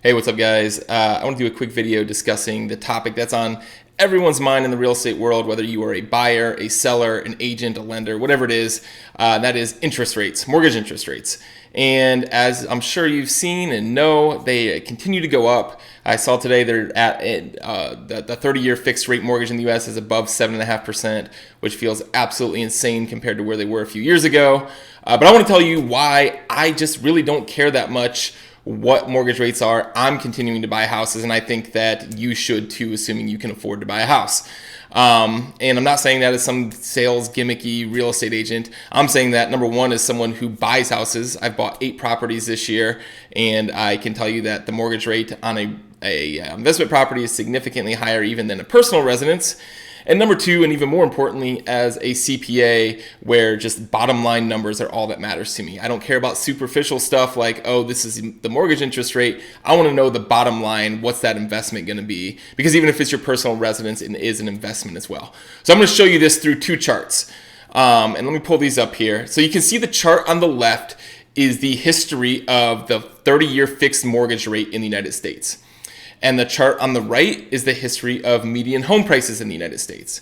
Hey, what's up, guys? I want to do a quick video discussing the topic that's on everyone's mind in the real estate world, whether you are a buyer, a seller, an agent, a lender, whatever it is, that is interest rates, mortgage interest rates. And as I'm sure you've seen and know, they continue to go up. I saw today they're at the 30-year fixed rate mortgage in the U.S. is above 7.5%, which feels absolutely insane compared to where they were a few years ago. But I want to tell you why I just really don't care that much what mortgage rates are. I'm continuing to buy houses, and I think that you should too, assuming you can afford to buy a house. And I'm not saying that as some sales gimmicky real estate agent. I'm saying that, number one, as someone who buys houses. I've bought 8 properties this year, and I can tell you that the mortgage rate on a investment property is significantly higher even than a personal residence. And number two, and even more importantly, as a CPA, where just bottom line numbers are all that matters to me. I don't care about superficial stuff like, oh, this is the mortgage interest rate. I want to know the bottom line. What's that investment going to be? Because even if it's your personal residence, it is an investment as well. So I'm going to show you this through 2 charts. And let me pull these up here. So you can see the chart on the left is the history of the 30-year fixed mortgage rate in the United States. And the chart on the right is the history of median home prices in the United States.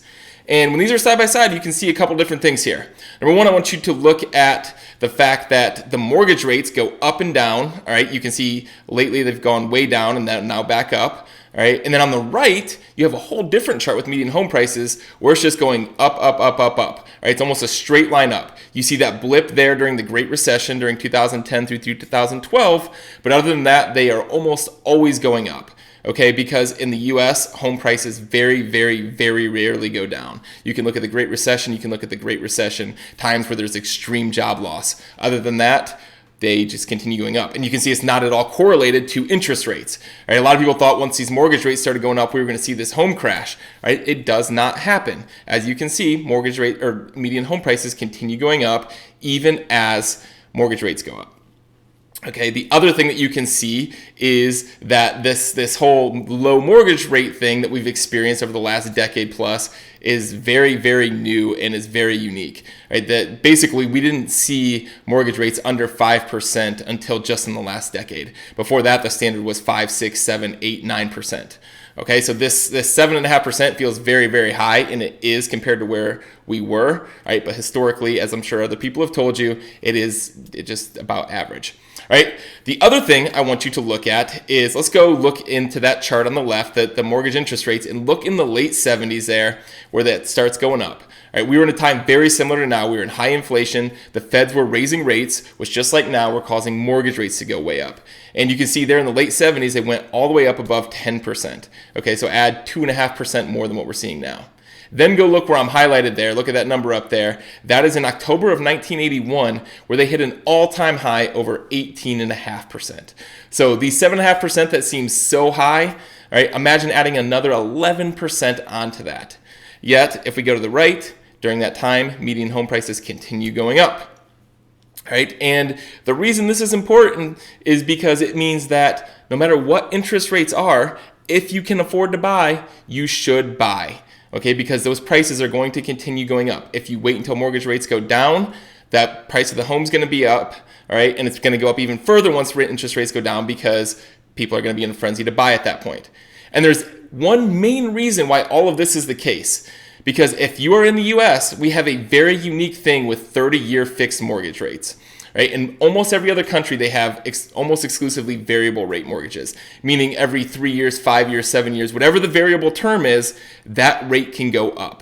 And when these are side by side, you can see a couple different things here. Number one, I want you to look at the fact that the mortgage rates go up and down. All right, you can see lately they've gone way down and now back up. All right, and then on the right, you have a whole different chart with median home prices where it's just going up, up, up, up, up. All right, it's almost a straight line up. You see that blip there during the Great Recession during 2010 through 2012, but other than that, they are almost always going up. Okay, because in the US, home prices very, very, very rarely go down. You can look at the Great Recession, you can look at the Great Recession, times where there's extreme job loss. Other than that, they just continue going up. And you can see it's not at all correlated to interest rates. Right? A lot of people thought once these mortgage rates started going up, we were going to see this home crash. Right? It does not happen. As you can see, mortgage rate or median home prices continue going up even as mortgage rates go up. Okay, the other thing that you can see is that this whole low mortgage rate thing that we've experienced over the last decade plus is very, very new and is very unique. Right? That basically we didn't see mortgage rates under 5% until just in the last decade. Before that, the standard was 5, 6, 7, 8, 9%. Okay, so this 7.5% feels very, very high, and it is compared to where we were, right? But historically, as I'm sure other people have told you, it's just about average. Right? The other thing I want you to look at is, let's go look into that chart on the left, the mortgage interest rates, and look in the late 70s there where that starts going up. Right, we were in a time very similar to now. We were in high inflation. The feds were raising rates, which just like now, were causing mortgage rates to go way up. And you can see there in the late 70s, they went all the way up above 10%. Okay, so add 2.5% more than what we're seeing now. Then go look where I'm highlighted there. Look at that number up there. That is in October of 1981, where they hit an all-time high over 18.5%. So the 7.5% that seems so high, right? Imagine adding another 11% onto that. Yet, if we go to the right, during that time, median home prices continue going up. Right? And the reason this is important is because it means that no matter what interest rates are, if you can afford to buy, you should buy. Okay, because those prices are going to continue going up. If you wait until mortgage rates go down, that price of the home is going to be up, all right, and it's going to go up even further once interest rates go down because people are going to be in a frenzy to buy at that point. And there's one main reason why all of this is the case. Because if you are in the US, we have a very unique thing with 30-year fixed mortgage rates. Right? In almost every other country, they have almost exclusively variable rate mortgages, meaning every 3 years, 5 years, 7 years, whatever the variable term is, that rate can go up.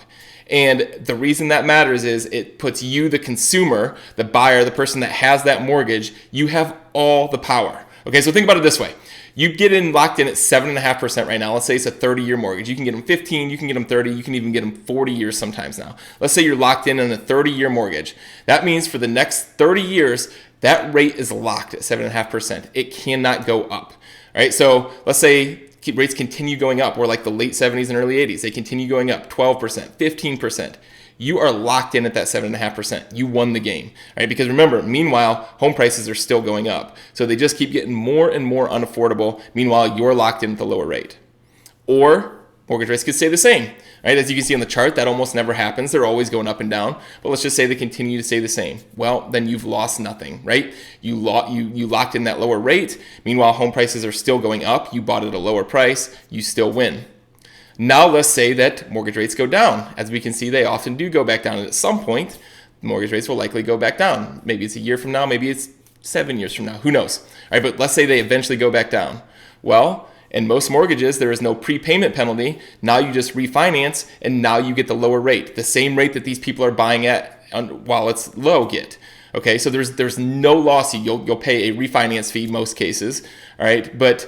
And the reason that matters is it puts you, the consumer, the buyer, the person that has that mortgage, you have all the power. Okay, so think about it this way. You get locked in at 7.5% right now. Let's say it's a 30-year mortgage. You can get them 15, you can get them 30, you can even get them 40 years sometimes now. Let's say you're locked in on a 30-year mortgage. That means for the next 30 years, that rate is locked at 7.5%. It cannot go up. All right, so let's say rates continue going up, or like the late 70s and early 80s, they continue going up 12%, 15%. You are locked in at that 7.5%. You won the game, right? Because remember, meanwhile, home prices are still going up. So they just keep getting more and more unaffordable. Meanwhile, you're locked in at the lower rate. Or mortgage rates could stay the same, right? As you can see on the chart, that almost never happens. They're always going up and down. But let's just say they continue to stay the same. Well, then you've lost nothing, right? You locked in that lower rate. Meanwhile, home prices are still going up. You bought at a lower price. You still win. Now let's say that mortgage rates go down. As we can see, they often do go back down. And at some point, mortgage rates will likely go back down. Maybe it's a year from now. Maybe it's 7 years from now. Who knows? All right, but let's say they eventually go back down. Well, in most mortgages, there is no prepayment penalty. Now you just refinance, and now you get the lower rate, the same rate that these people are buying at while it's low get. Okay, so there's no loss. You'll pay a refinance fee in most cases. All right, but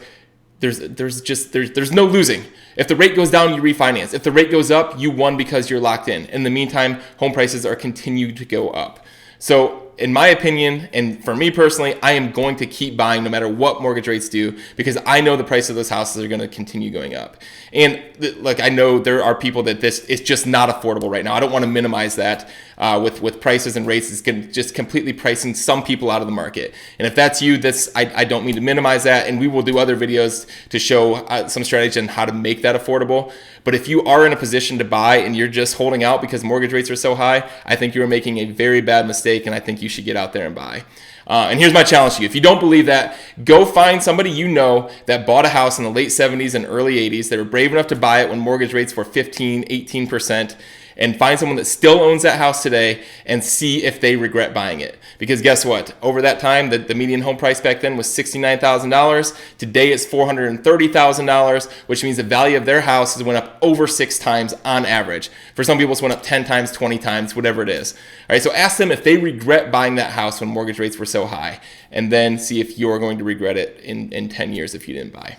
there's no losing. If the rate goes down, you refinance. If the rate goes up, you won because you're locked in. In the meantime, home prices are continuing to go up. So in my opinion, and for me personally, I am going to keep buying no matter what mortgage rates do, because I know the price of those houses are going to continue going up. And like, I know there are people that this is just not affordable right now. I don't want to minimize that with prices and rates. It's just completely pricing some people out of the market. And if that's you, I don't mean to minimize that. And we will do other videos to show some strategy on how to make that affordable. But if you are in a position to buy and you're just holding out because mortgage rates are so high, I think you're making a very bad mistake, and I think you should get out there and buy. And here's my challenge to you. If you don't believe that, go find somebody you know that bought a house in the late 70s and early 80s. They were brave enough to buy it when mortgage rates were 15, 18%. And find someone that still owns that house today and see if they regret buying it. Because guess what? Over that time, the median home price back then was $69,000. Today it's $430,000, which means the value of their house has went up over 6 times on average. For some people, it's went up 10 times, 20 times, whatever it is. All right, so ask them if they regret buying that house when mortgage rates were so high, and then see if you're going to regret it in 10 years if you didn't buy.